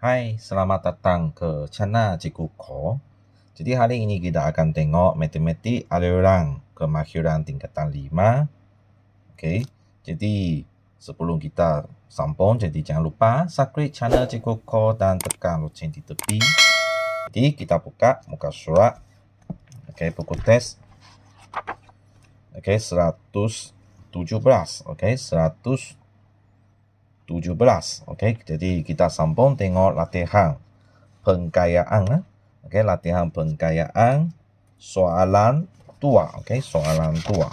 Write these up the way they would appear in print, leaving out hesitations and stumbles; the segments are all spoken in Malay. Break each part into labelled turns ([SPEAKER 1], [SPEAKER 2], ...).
[SPEAKER 1] Hai, selamat datang ke channel Cikgu Ko. Jadi hari ini kita akan tengok matematik aliran kemahiran tingkatan 5. Okey. Jadi sebelum kita sambung, jadi jangan lupa subscribe channel Cikgu Ko dan tekan loceng di tepi. Jadi kita buka muka surat. Okey, buku test. Okey, 117. Okey, 117. Okey, jadi kita sambung tengok latihan pengkayaan. Okey, latihan pengkayaan soalan 2. Okey, soalan 2.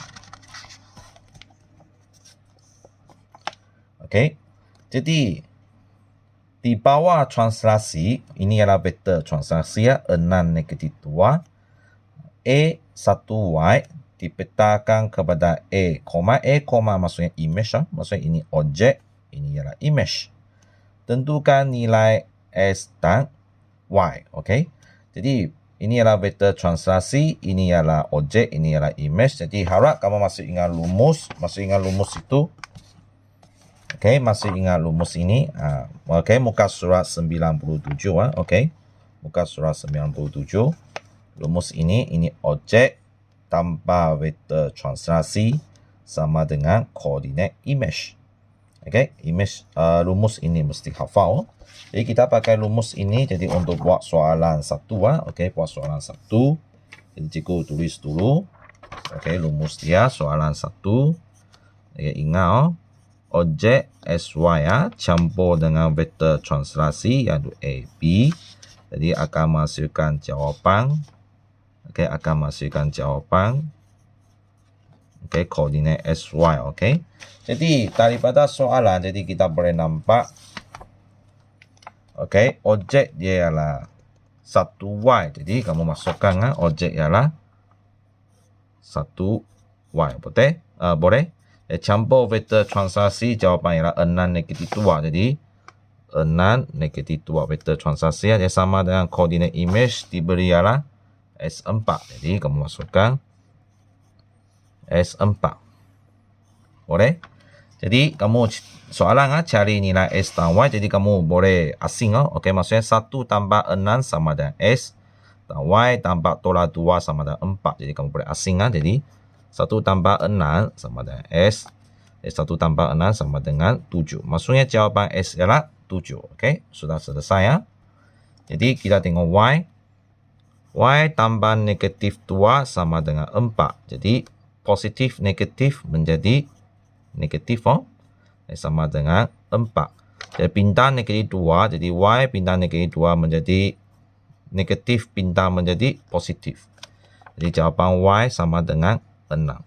[SPEAKER 1] Okey. Jadi di bawah translasi ini ialah vektor translasi 6 negatif 2. A1Y dipetakan kepada A, maksudnya image, maksudnya ini objek, ini ialah image. Tentukan nilai S dan Y. Okey. Jadi ini ialah vektor translasi, ini ialah objek, ini ialah image. Jadi harap kamu masih ingat rumus. Masih ingat rumus itu. Okey, masih ingat rumus ini. Okey, muka surat 97. Okey. Muka surat 97. Rumus ini objek tanpa vektor translasi sama dengan koordinat image. Okey, image rumus ini mesti hafal. Jadi kita pakai rumus ini jadi untuk buat soalan 1. Okey, buat soalan 1. Jadi cikgu tulis dulu. Okey, rumus dia soalan 1. Okay, ingat objek SY campur dengan vektor translasi iaitu AB. Jadi akan menghasilkan jawapan. Okey, akan menghasilkan jawapan. Okey, koordinat SY. Okey. Jadi daripada soalan jadi kita boleh nampak okey, objek dia ialah 1Y. Jadi kamu masukkan objek ialah 1Y. Betul? Boleh? Campur vektor translasi jawapan ialah 6 negatif 2. Jadi 6 negatif 2 vektor translasi dia sama dengan koordinat image diberi ialah S4. Jadi kamu masukkan S4. Boleh? Jadi kamu soalan cari nilai S dan Y. Jadi kamu boleh asing. Okey, maksudnya 1 tambah 6 sama dengan S. Dan Y tambah tolak 2 sama dengan 4. Jadi kamu boleh asing. Jadi 1 tambah 6 sama dengan S. 1 tambah 6 sama dengan 7. Maksudnya jawapan S ialah 7. Okey, sudah selesai. Jadi kita tengok Y. Y tambah negatif 2 sama dengan 4. Jadi positif negatif menjadi negatif. Sama dengan 4. Jadi bintang negatif 2. Jadi Y bintang negatif 2 menjadi negatif, bintang menjadi positif. Jadi jawapan Y sama dengan 6.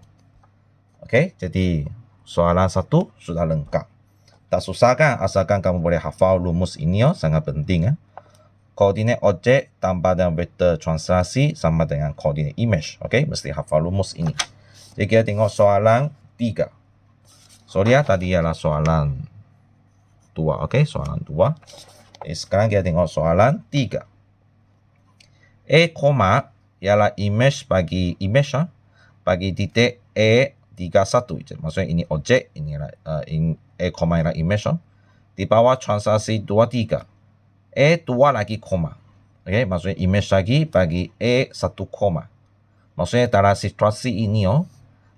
[SPEAKER 1] Okey, jadi soalan 1 sudah lengkap. Tak susah kan? Asalkan kamu boleh hafal rumus ini. Sangat penting. Koordinat objek tambah dengan vektor translasi sama dengan koordinat image. Okey, mesti hafal rumus ini. Jadi kita tengok soalan 3. Sorry tadi ialah soalan 2. Okey, soalan 2. Sekarang kita tengok soalan 3. A, ialah image bagi image bagi titik A31. Maksudnya ini objek, ini ialah A, ialah image. Di bawah translasi 23. A 2 lagi koma. Okey, maksudnya image lagi bagi A 1 koma. Maksudnya dalam situasi ini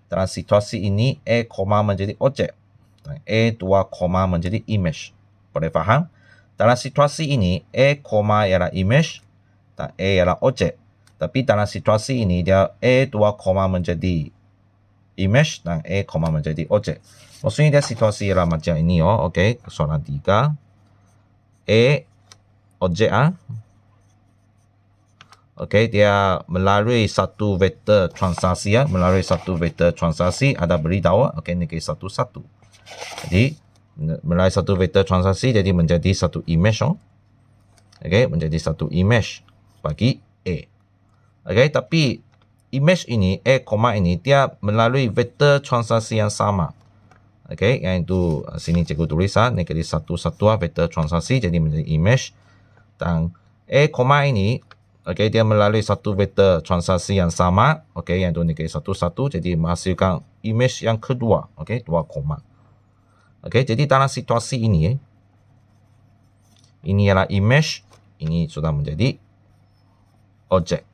[SPEAKER 1] dalam situasi ini A koma menjadi objek. A 2 koma menjadi image. Boleh faham? Dalam situasi ini A koma ialah image dan A ialah objek. Tapi dalam situasi ini dia A 2 koma menjadi image dan A koma menjadi objek. Maksudnya dia situasi ialah macam ini. Okey, soalan 3. A objek okey, dia melalui satu vektor translasi melalui satu vektor translasi ada beritahu okey negatif 1 1. Jadi melalui satu vektor translasi jadi menjadi satu image. Okey, menjadi satu image bagi A. Okey, tapi image ini A, ini dia melalui vektor translasi yang sama. Okey, iaitu sini cikgu tulis negatif 1 1 vektor translasi jadi menjadi image. Dan A, ini okey, dia melalui satu vektor translasi yang sama. Okey, iaitu negatif 1 1 jadi menghasilkan image yang kedua. Okey, 2 koma. Okey, jadi dalam situasi ini ini ialah image, ini sudah menjadi objek.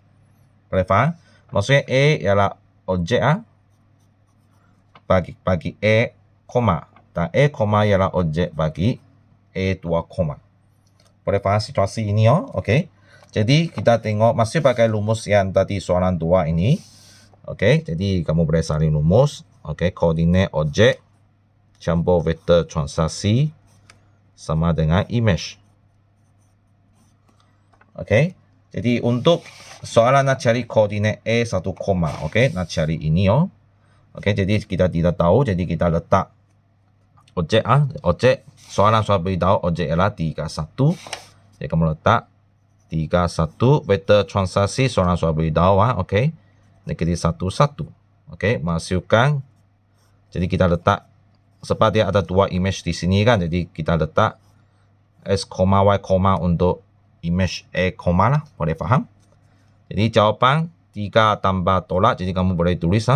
[SPEAKER 1] Boleh faham? Maksudnya A ialah objek bagi A, koma. Dan A, koma ialah objek bagi A, 2, koma. Boleh faham situasi ini Okey. Jadi kita tengok masih pakai rumus yang tadi soalan 2 ini. Okey, jadi kamu boleh salin rumus. Okey, koordinat objek campur vektor transaksi sama dengan image. Okey. Jadi untuk soalan nak cari koordinat A 1, okey, nak cari ini okey, jadi kita tidak tahu, jadi kita letak objek objek soalan beritahu objek ialah 31. Jadi kamu letak 31 vektor transaksi soalan beritahu okey, negatif 1, okey, masukkan. Jadi kita letak sebab dia ada 2 image di sini kan, jadi kita letak S, Y, untuk image A, lah, boleh faham? Jadi jawapan 3 tambah tolak, jadi kamu boleh tulis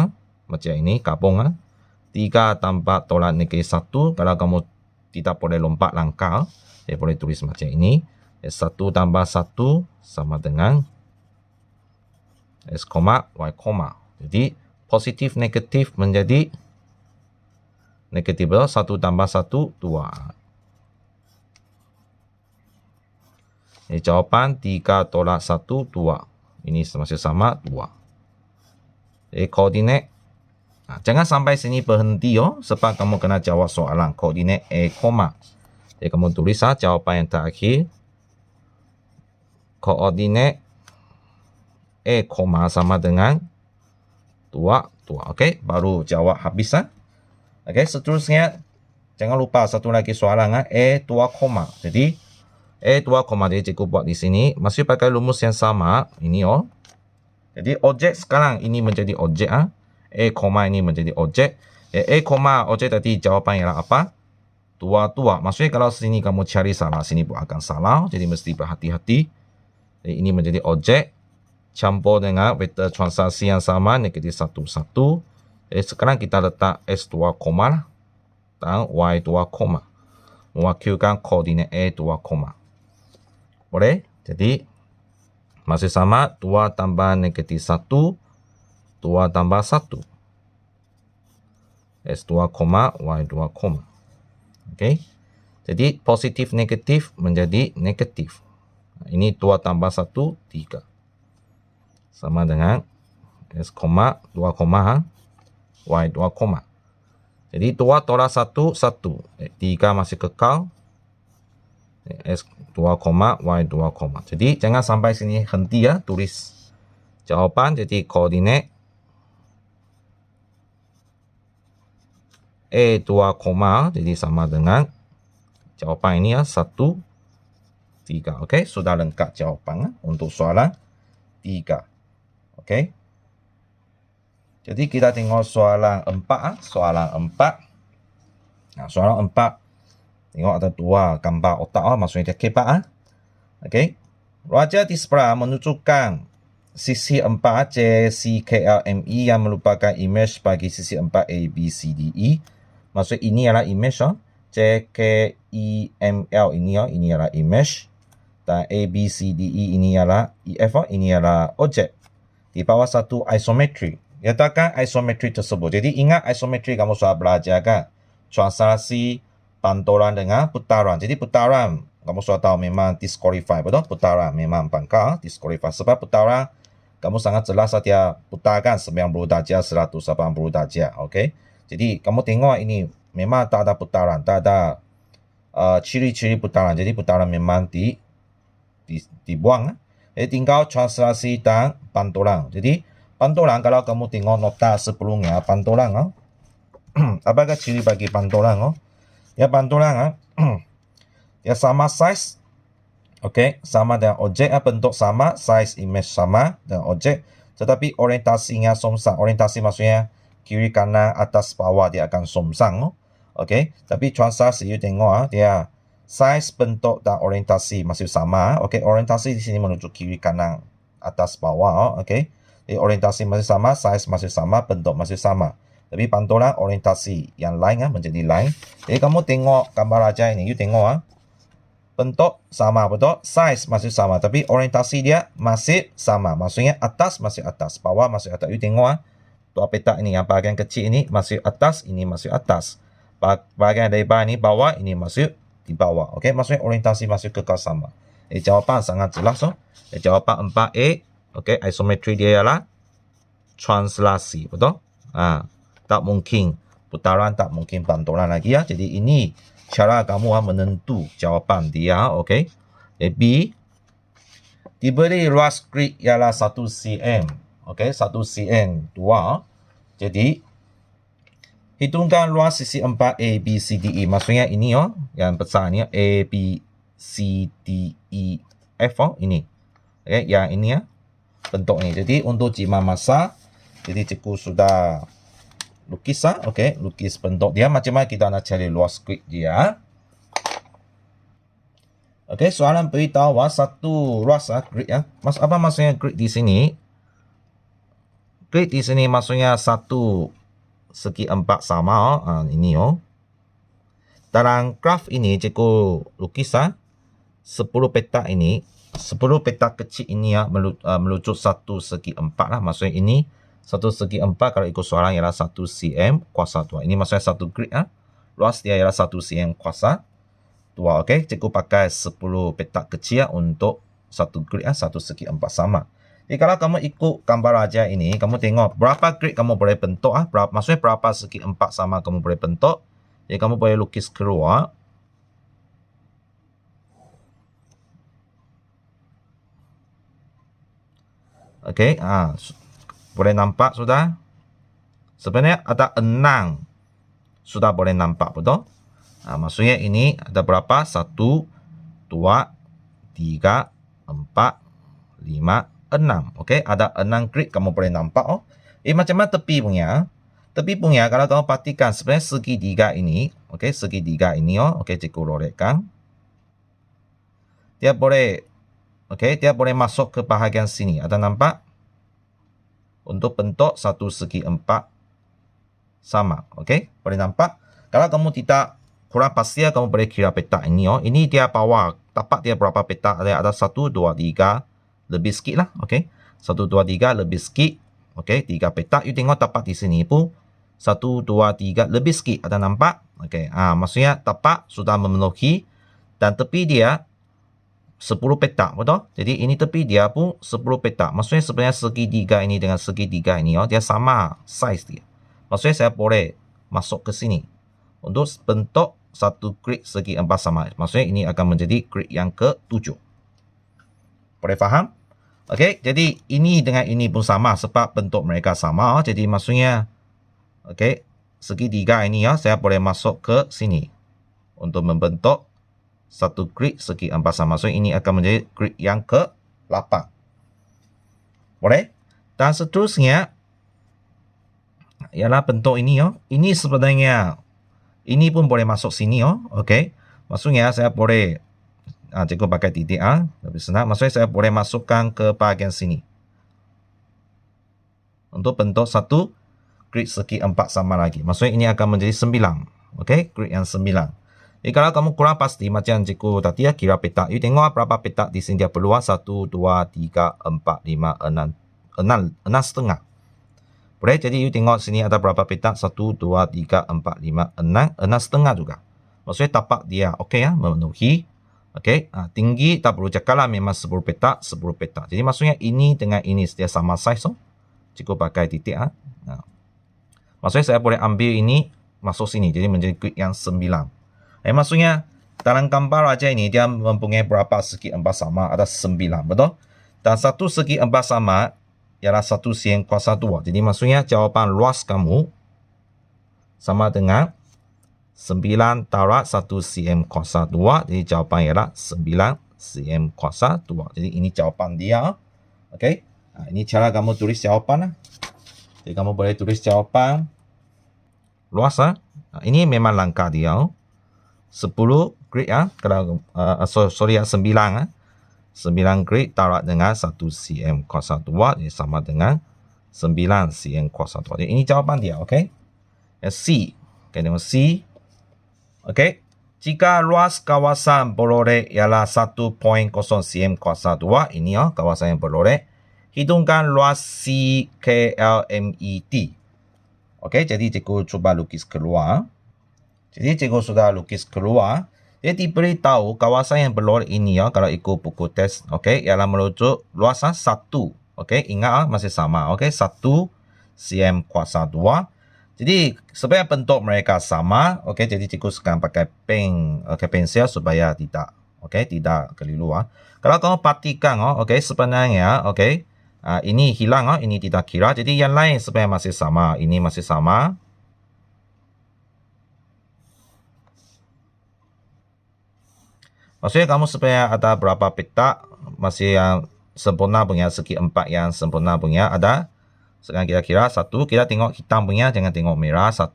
[SPEAKER 1] macam ini, gabung 3 tambah tolak negatif 1, kalau kamu tidak boleh lompat langkah, jadi boleh tulis macam ini, S 1 tambah 1 sama dengan S, Y, jadi positif negatif menjadi negatif 1 tambah 1, 2. Ini jawapan 3 tolak 1, 2. Ini masih sama 2. Jadi koordinat. Jangan sampai sini berhenti sebab kamu kena jawab soalan koordinat A, jadi kamu tulis jawapan yang terakhir. Koordinat A, sama dengan 2. Okey, baru jawab habis Okey, seterusnya jangan lupa satu lagi soalan A, 2, jadi A 2, jadi cikgu buat di sini masih pakai rumus yang sama ini Jadi objek sekarang ini menjadi objek A, ini menjadi objek. A, objek tadi jawapan ialah apa? 2. Maksudnya kalau sini kamu cari salah, sini pun akan salah. Jadi mesti berhati-hati. Jadi ini menjadi objek campur dengan vektor transaksi yang sama negatif 1, 1. Jadi sekarang kita letak S2, lah, dan Y2, mewakilkan koordinat A2, boleh? Jadi masih sama 2 tambah negatif 1, 2 tambah 1. S2, Y2, Okey. Jadi positif negatif menjadi negatif. Ini 2 tambah 1, 3. Sama dengan S, 2, Y2, Jadi 2 tolak 1, 1. 3 masih kekal. S2, Y2, Jadi jangan sampai sini henti tulis jawapan. Jadi koordinat A2, jadi sama dengan jawapan ini 1, 3. Okey, sudah lengkap jawapan untuk soalan 3. Okey. Jadi kita tengok soalan 4 soalan 4. Soalan 4 tengok ada 2 gambar otak maksudnya dia kepak Okey. Raja di sebelah menunjukkan sisi 4 CCKLME yang merupakan image bagi sisi 4 ABCDE. Maksud ini adalah image CKEML ini adalah image, dan ABCDE ini adalah EF ini adalah objek. Di bawah satu isometri. Nyatakan isometri tersebut. Jadi ingat isometri kamu sudah belajar kan? Translasi pantulan dengan putaran. Jadi putaran kamu sudah tahu memang disqualify, betul? Putaran memang bangka disqualify. Sebab putaran kamu sangat jelas dia putarkan 90 darjah, 180 darjah. Okey. Jadi kamu tengok ini memang tak ada putaran, tak ada ciri-ciri putaran. Jadi putaran memang dibuang. Jadi tinggal translasi dan pantulan. Jadi pantulan kalau kamu tengok nota sebelumnya pantulan apakah ciri bagi pantulan Ya pantulan ya sama size, okey, sama dengan objek bentuk sama, size image sama dengan objek, tetapi orientasinya somsang. Orientasi maksudnya kiri kanan atas bawah dia akan somsang okey. Tapi translasi you tengok dia size bentuk dan orientasi masih sama okey. Orientasi di sini menuju kiri kanan atas bawah okey. Jadi orientasi masih sama, size masih sama, bentuk masih sama. Tapi pantulan orientasi yang lain menjadi lain. Jadi kamu tengok gambar raja ini, you tengok bentuk sama, betul? Size masih sama, tapi orientasi dia masih sama. Maksudnya atas masih atas, bawah masih atas. You tengok tua peta ini, yang bahagian kecil ini masih atas, ini masih atas. Bahagian dari bawah ini bawah, ini masih di bawah. Okey, maksudnya orientasi masih kekal sama. Jawapan sangat jelas. Jawapan 4A. Okey, isometri dia ialah translasi, betul? Tak mungkin putaran, tak mungkin pantulan lagi ya. Jadi ini cara kamu menentu jawapan dia. Okey. B, diberi ruas grid ialah 1 cm. Okey, 1 cm 2. Jadi hitungkan ruas sisi 4 A, B, C, D, E. Maksudnya ini yang besar ni A, B, C, D, E, F ini. Okey, yang ini bentuk ni. Jadi untuk jimat masa, jadi cikgu sudah lukis okey, lukis bentuk dia. Macam mana kita nak cari ruas grid dia? Okey, soalan beritahu satu ruas grid apa maksudnya grid di sini? Grid di sini maksudnya satu segi 4 sama. Ini dalam graf ini cikgu lukis 10 peta ini, 10 peta kecil ini melucut satu segi 4 lah. Maksudnya ini satu segi 4 kalau ikut soalan ialah 1 cm kuasa 2. Ini maksudnya satu grid luas dia ialah 1 cm kuasa 2. Okey, cikgu pakai 10 peta kecil untuk satu grid satu segi 4 sama. Jadi kalau kamu ikut gambar aja ini, kamu tengok berapa grid kamu boleh bentuk maksudnya berapa segi 4 sama kamu boleh bentuk. Jadi kamu boleh lukis keluar. Okey, boleh nampak sudah? Sebenarnya ada 6. Sudah boleh nampak, betul? Maksudnya ini ada berapa? 1, 2, 3, 4, 5, 6. Okey, ada 6 grid kamu boleh nampak. Macam mana tepi punya? Tepi punya kalau kamu perhatikan sebenarnya segitiga ini, okey, segitiga ini okey, cikgu lorotkan. Dia boleh dia boleh masuk ke bahagian sini. Ada nampak? Untuk bentuk satu segi 4 sama. Okey, boleh nampak? Kalau kamu tidak kurang pasti, kamu boleh kira peta ini. Ini dia bawah. Tapak dia berapa peta? Ada 1, 2, 3. Lebih sikit lah. Okey. 1, 2, 3 lebih sikit. Okey. 3 peta. You tengok tapak di sini pun. 1, 2, 3 lebih sikit. Ada nampak? Okey. Maksudnya tapak sudah memenuhi. Dan tepi dia 10 peta. Betul? Jadi ini tepi dia pun 10 peta. Maksudnya sebenarnya segitiga ini dengan segitiga ini. Dia sama size dia. Maksudnya saya boleh masuk ke sini. Untuk bentuk satu grid segi 4 sama. Maksudnya ini akan menjadi grid yang ke-7. Boleh faham? Okey, jadi ini dengan ini pun sama sebab bentuk mereka sama. Jadi maksudnya okey, segitiga ini saya boleh masuk ke sini untuk membentuk satu grid segi 4 sama. Maksudnya ini akan menjadi grid yang ke-8. Boleh? Dan seterusnya ialah bentuk ini Ini sebenarnya ini pun boleh masuk sini okey. Maksudnya saya boleh cikgu pakai titik lebih senang. Maksudnya saya boleh masukkan ke bahagian sini. Untuk bentuk satu grid segi 4 sama lagi. Maksudnya ini akan menjadi 9. Okey, grid yang 9. Jadi kalau kamu kurang pasti macam cikgu tadi kira peta. You tengok berapa peta di sini dia perlu 1, 2, 3, 4, 5, 6 setengah. Boleh, jadi you tengok sini ada berapa peta? 1, 2, 3, 4, 5, 6 setengah juga. Maksudnya tapak dia okey memenuhi. Okey, tinggi tak perlu cakap lah, memang 10 peta, 10 peta. Jadi maksudnya ini dengan ini dia sama size. Cikgu pakai titik. Maksudnya saya boleh ambil ini masuk sini. Jadi menjadi grid yang 9. Maksudnya dalam gambar aja ini dia mempunyai berapa segi 4 sama? Ada 9, betul? Dan satu segi 4 sama ialah 1 cm kuasa 2. Jadi maksudnya jawapan luas kamu sama dengan 9 darab 1 cm kuasa 2. Jadi jawapan ialah 9 cm kuasa 2. Jadi ini jawapan dia. Okey. Ini cara kamu tulis jawapan. Jadi kamu boleh tulis jawapan luas. Ini memang langkah dia. 10 grid kalau 9 9 grid darab dengan 1 cm kuasa 2. Jadi sama dengan 9 cm kuasa 2. Jadi ini jawapan dia. Okey. C. Okey, tengok C. Okey. Jika luas kawasan beroleh ialah 1.0 cm kuasa 2, ini kawasan yang beroleh. Hitungkan luas CKLMET. Okey, jadi cikgu cuba lukis keluar. Jadi cikgu sudah lukis keluar. Dia diberitahu kawasan yang beroleh ini kalau ikut buku test, okey, ialah merujuk luas 1. Okey, ingat masih sama. Okey, 1 cm kuasa 2. Jadi supaya bentuk mereka sama, okey, jadi cikgu sekarang pakai pensil supaya tidak keliru. Kalau kamu perhatikan, okey, sebenarnya, okey, ini hilang, ini tidak kira. Jadi yang lain sebenarnya masih sama. Ini masih sama. Maksudnya kamu supaya ada berapa petak, masih yang sempurna punya, segi 4 yang sempurna punya ada. Sekarang kita kira 1, kita tengok hitam punya, jangan tengok merah. 1,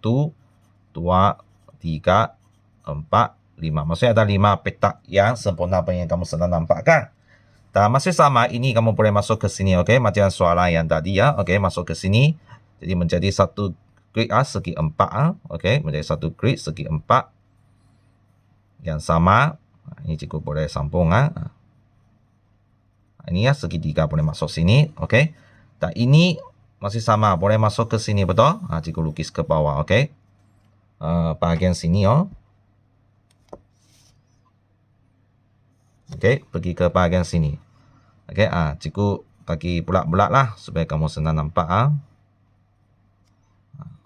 [SPEAKER 1] 2, 3, 4, 5. Maksudnya ada 5 petak yang sempurna punya yang kamu sedang nampak kan? Dan masih sama, ini kamu boleh masuk ke sini, okey? Macam soalan yang tadi okey, masuk ke sini. Jadi menjadi 1 grid segi 4 okey, menjadi 1 grid segi 4 yang sama. Ini cikgu boleh sambung ini segi 3 boleh masuk sini, okey. Dan ini masih sama, boleh masuk ke sini, betul? Cikgu lukis ke bawah, okey. Bahagian sini, okey, pergi ke bahagian sini. Okey, cikgu bagi bulat-bulat lah supaya kamu senang nampak.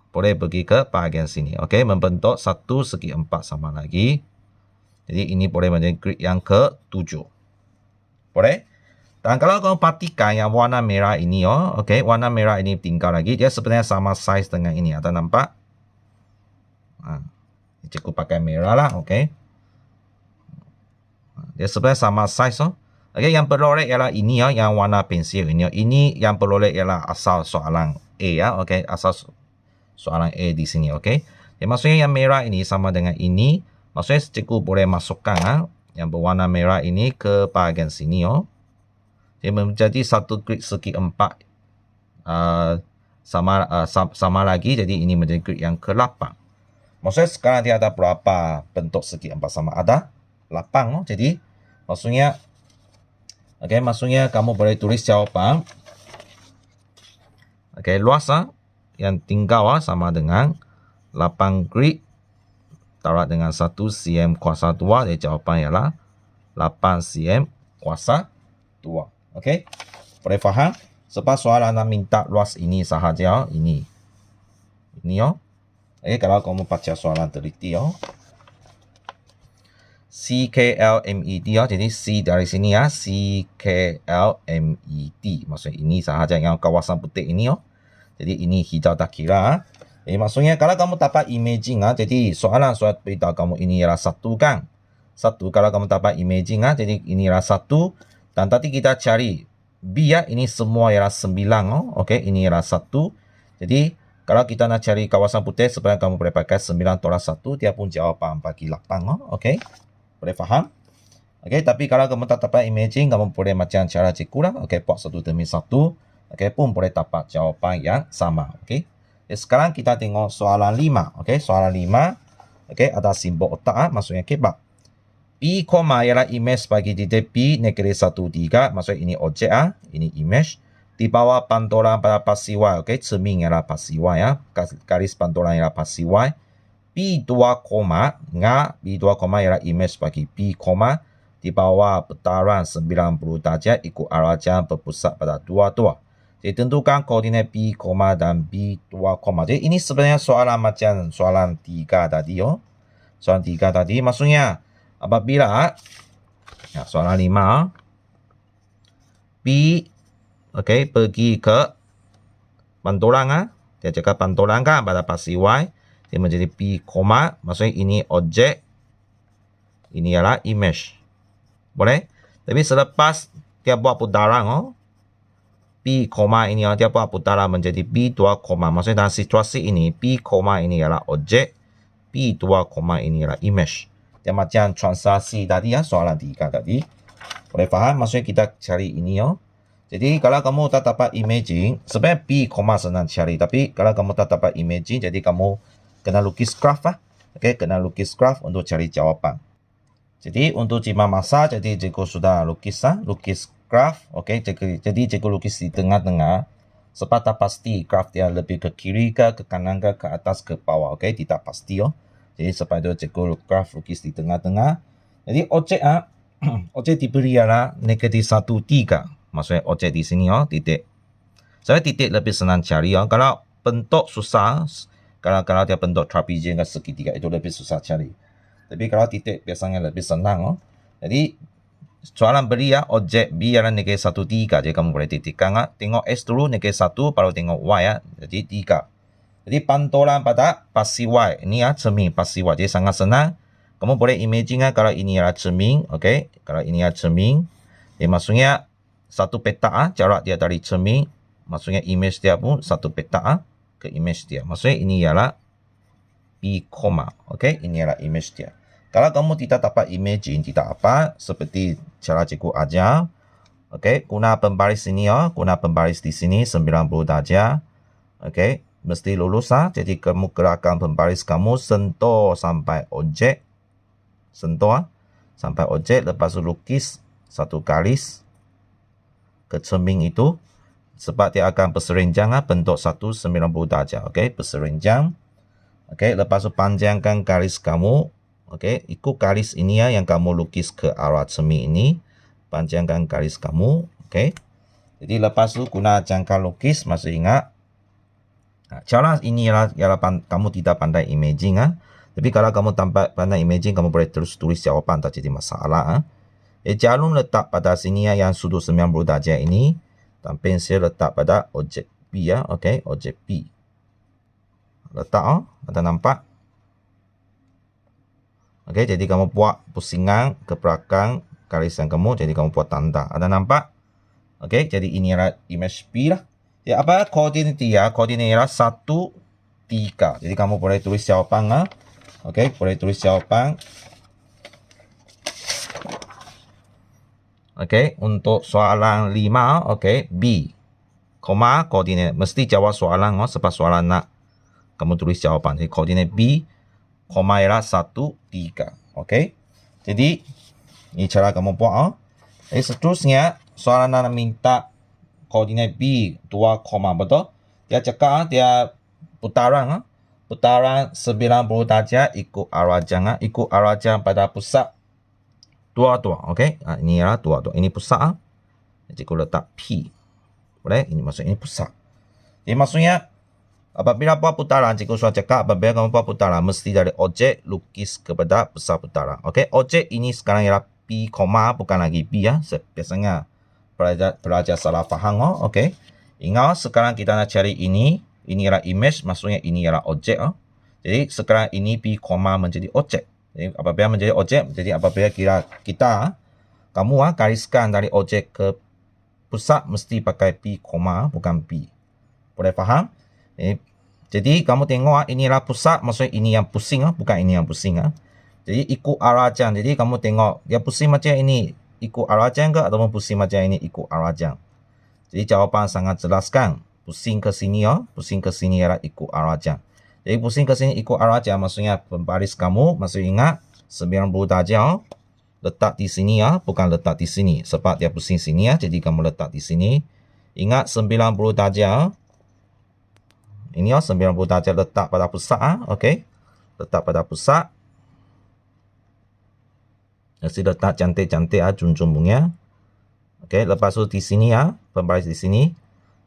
[SPEAKER 1] Boleh pergi ke bahagian sini, okey. Membentuk 1 segi 4 sama lagi. Jadi ini boleh menjadi grid yang ke-7. Boleh? Dan kalau kamu perhatikan yang warna merah ini, okey, warna merah ini tinggal lagi. Dia sebenarnya sama size dengan ini. Ada nampak? Cikgu pakai merah lah, okey. Dia sebenarnya sama size, okey, yang beroleh ialah ini yang warna pensil ini. Ini yang beroleh ialah asal soalan A okey, asal soalan A di sini, okey. Jadi maksudnya yang merah ini sama dengan ini. Maksudnya cikgu boleh masukkan yang berwarna merah ini ke bahagian sini, Dia menjadi 1 grid segi 4 sama lagi. Jadi ini menjadi grid yang ke-8. Maksudnya sekarang dia ada berapa bentuk segi 4 sama? Ada 8. Jadi maksudnya maksudnya kamu boleh tulis jawapan. Okey, luas yang tinggal sama dengan 8 grid tarat dengan 1 cm kuasa 2. Jadi jawapan ialah 8 cm kuasa 2. Okey, boleh faham? Sebab soalan nak minta luas ini sahaja, ini. Okey, kalau kamu baca soalan teliti, CKLMET, jadi C dari sini CKLMET. Maksudnya ini sahaja yang kawasan putih ini, Jadi ini hijau tak kira. Jadi maksudnya kalau kamu dapat imaging, jadi soalan beritahu kamu ini ialah 1 kan? 1, kalau kamu dapat imaging, jadi ini ialah 1. Dan tadi kita cari B ini semua ialah 9. Okey, ini ialah 1. Jadi kalau kita nak cari kawasan putih, sebenarnya kamu boleh pakai 9 tolak 1. Dia pun jawapan bagi 8. Okey, boleh faham? Okey, tapi kalau kamu tak dapat imaging, kamu boleh macam cara cikgu lah. Okey, buat 1 demi 1. Okey, pun boleh dapat jawapan yang sama. Okey, sekarang kita tengok soalan 5. Okey, soalan 5. Okey, ada simbol otak, maksudnya kebab. P, ialah image bagi titik P negeri 1, 3. Maksudnya ini objek, ini image. Di bawah pantulan pada pasi Y. Okey, cermin ialah pasi Y, garis pantulan ialah pasi Y. P2, B2, ialah image bagi P, di bawah putaran 90 darjah ikut arah jam berpusat pada 2. Jadi tentukan koordinat P, dan B2, Jadi ini sebenarnya soalan macam soalan 3 tadi, Soalan 3 tadi. Maksudnya apabila soalan 5 P pergi ke pantulan, dia cakap pantulan kan pada pasi Y, dia menjadi P, maksudnya ini objek, ini ialah image. Boleh? Tapi selepas dia buat putaran, P, ini dia buat putaran menjadi P2, maksudnya dalam situasi ini P, ini ialah objek, P2, ini ialah image. Dia macam translasi tadi, soalan 3 tadi. Boleh faham? Maksudnya kita cari ini, Jadi kalau kamu tak dapat imaging, sebenarnya P, senang cari. Tapi kalau kamu tak dapat imaging, jadi kamu kena lukis graf Okey, kena lukis graf untuk cari jawapan. Jadi untuk jika masa, jadi cikgu sudah lukis graf. Okey, jadi cikgu lukis di tengah-tengah. Sebab tak pasti graf dia lebih ke kiri ke kanan ke atas ke bawah. Okey, tidak pasti Jadi sebab itu cikgu graf lukis di tengah-tengah. Jadi objek objek diberi ialah negatif 1, 3. Maksudnya objek di sini titik. Saya titik lebih senang cari Kalau bentuk susah, kalau dia bentuk trapezium ke segitiga itu lebih susah cari. Tapi kalau titik biasanya lebih senang Jadi soalan beri objek B ialah negatif 1, 3. Jadi kamu boleh titikkan tengok S dulu negatif 1 baru tengok Y Jadi 3. Jadi pantulan pada pasti Y. Ini cermin pasti Y. Jadi sangat senang. Kamu boleh imagine kalau ini adalah cermin. Okey, kalau ini adalah cermin. Jadi maksudnya satu petak jarak dia dari cermin. Maksudnya image dia pun satu petak ke image dia. Maksudnya ini ialah P, okey, ini ialah image dia. Kalau kamu tidak dapat imagine, tidak apa, seperti cara cikgu ajar. Okey, guna pembaris ini guna pembaris di sini 90 darjah. Okey, mesti lurus Jadi kamu gerakan pembaris kamu sentuh sampai objek. Sentuh sampai objek, lepas tu lukis satu garis ke cermin itu. Sebab dia akan berserenjang bentuk 190 darjah. Okey, berserenjang. Okey, lepas tu panjangkan garis kamu. Okey, ikut garis ini yang kamu lukis ke arah cermin ini. Panjangkan garis kamu. Okey. Jadi lepas tu guna jangka lukis, masih ingat. Cara ini ialah kamu tidak pandai imaging Tapi kalau kamu pandai imaging, kamu boleh terus tulis jawapan, tak jadi masalah Jarum letak pada sini yang sudut 90 darjah ini. Dan pensel letak pada objek B Okey, objek B. Letak ada nampak? Okey, jadi kamu buat pusingan ke belakang garisan kamu, jadi kamu buat tanda. Ada nampak? Okey, jadi ini adalah image B lah. Ya, apa koordinat dia? Koordinat ialah 1, 3. Jadi kamu boleh tulis jawapan Okey, boleh tulis jawapan. Okey, untuk soalan 5, okey, B. Koma koordinat. Mesti jawab soalan sebab soalan nak kamu tulis jawapan. Jadi koordinat B, koma ialah 1, 3. Okey. Jadi ini cara kamu buat Jadi seterusnya soalan nak minta koordinat B 2, betul? Dia cakap dia putaran putaran 90 darjah ikut arah jam ikut arah jam pada pusat dua. Okey, ini ialah dua. Ini pusat cikgu letak P. Boleh? Ini maksudnya ini pusat. Jadi maksudnya apabila buat putaran, cikgu sudah cakap apabila kamu buat putaran mesti dari objek lukis kepada pusat putaran. Okey, objek ini sekarang ialah P, bukan lagi B Biasanya pelajar salah faham Okey. Ingat sekarang kita nak cari ini ialah image, maksudnya ini ialah objek Jadi sekarang ini P, menjadi objek. Jadi apabila menjadi objek, jadi apabila kita kamu gariskan dari objek ke pusat mesti pakai P, bukan P. Boleh faham? Jadi kamu tengok inilah pusat, maksudnya ini yang pusing bukan ini yang pusing Jadi ikut arah jam. Jadi kamu tengok dia pusing macam ini ikut arah jam ke ataupun pusing macam ini ikut arah jam. Jadi jawapan sangat jelas kan? Pusing ke sini pusing ke sini ialah ikut arah jam. Jadi pusing ke sini ikut arah jam maksudnya pembaris kamu masih ingat 90 darjah letak di sini bukan letak di sini sebab dia pusing sini jadi kamu letak di sini. Ingat 90 darjah. Ini 90 darjah letak pada pusat okey. Letak pada pusat. Mesti letak cantik-cantik junjung bunga. Okey, lepas tu di sini pembaris di sini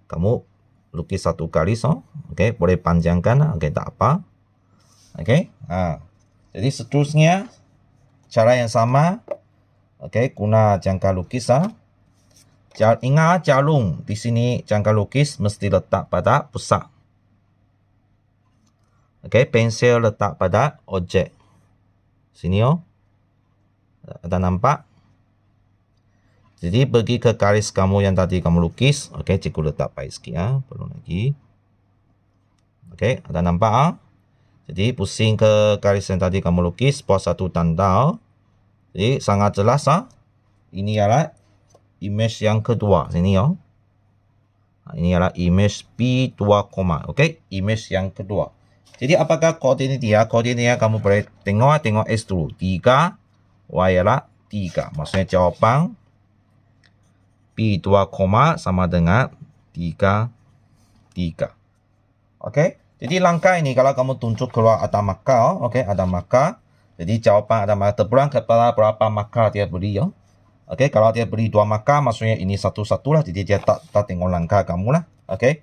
[SPEAKER 1] kamu lukis satu garis okey, boleh panjangkan okey, tak apa. Okey. Jadi seterusnya cara yang sama okey, guna jangka lukis ingat jarum di sini jangka lukis mesti letak pada pusat. Okey, pensel letak pada objek. Sini ada nampak? Jadi pergi ke garis kamu yang tadi kamu lukis. Okey, cikgu letak baik sikit perlu lagi. Okey, ada nampak Jadi pusing ke garis yang tadi kamu lukis, buat satu tanda. Jadi sangat jelas Ini adalah image yang kedua sini Ini adalah image P2, okey, image yang kedua. Jadi apakah koordinat dia? Koordinatnya kamu boleh tengok S dulu. 3, Y ialah 3. Maksudnya jawapan P 2, sama dengan 3, 3. Okey. Jadi langkah ini kalau kamu tunjuk keluar ada markah, okey, ada markah. Jadi jawapan ada markah terpulang kepada berapa markah dia beri ya. Okey, kalau dia beri 2 markah maksudnya ini satu-satu lah. Jadi dia tak tengok langkah kamu lah. Okey.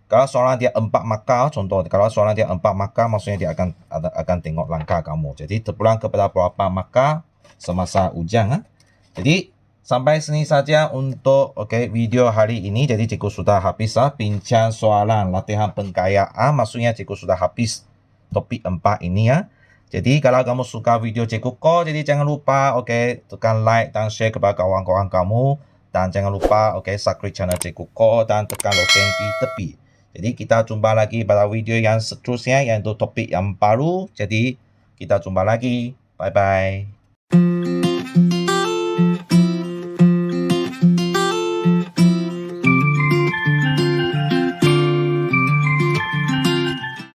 [SPEAKER 1] Kalau soalan dia 4 markah, contoh kalau soalan dia 4 markah maksudnya dia akan tengok langkah kamu. Jadi terpulang kepada berapa markah semasa ujian. Jadi sampai sini saja untuk video hari ini. Jadi cikgu sudah habis bincang soalan latihan pengkayaan. Maksudnya cikgu sudah habis topik 4 ini ya. Jadi kalau kamu suka video cikgu Ko, jadi jangan lupa tekan like dan share kepada kawan-kawan kamu. Dan jangan lupa subscribe channel cikgu Ko dan tekan lonceng di tepi. Jadi kita jumpa lagi pada video yang seterusnya, yaitu topik yang baru. Jadi kita jumpa lagi. Bye-bye.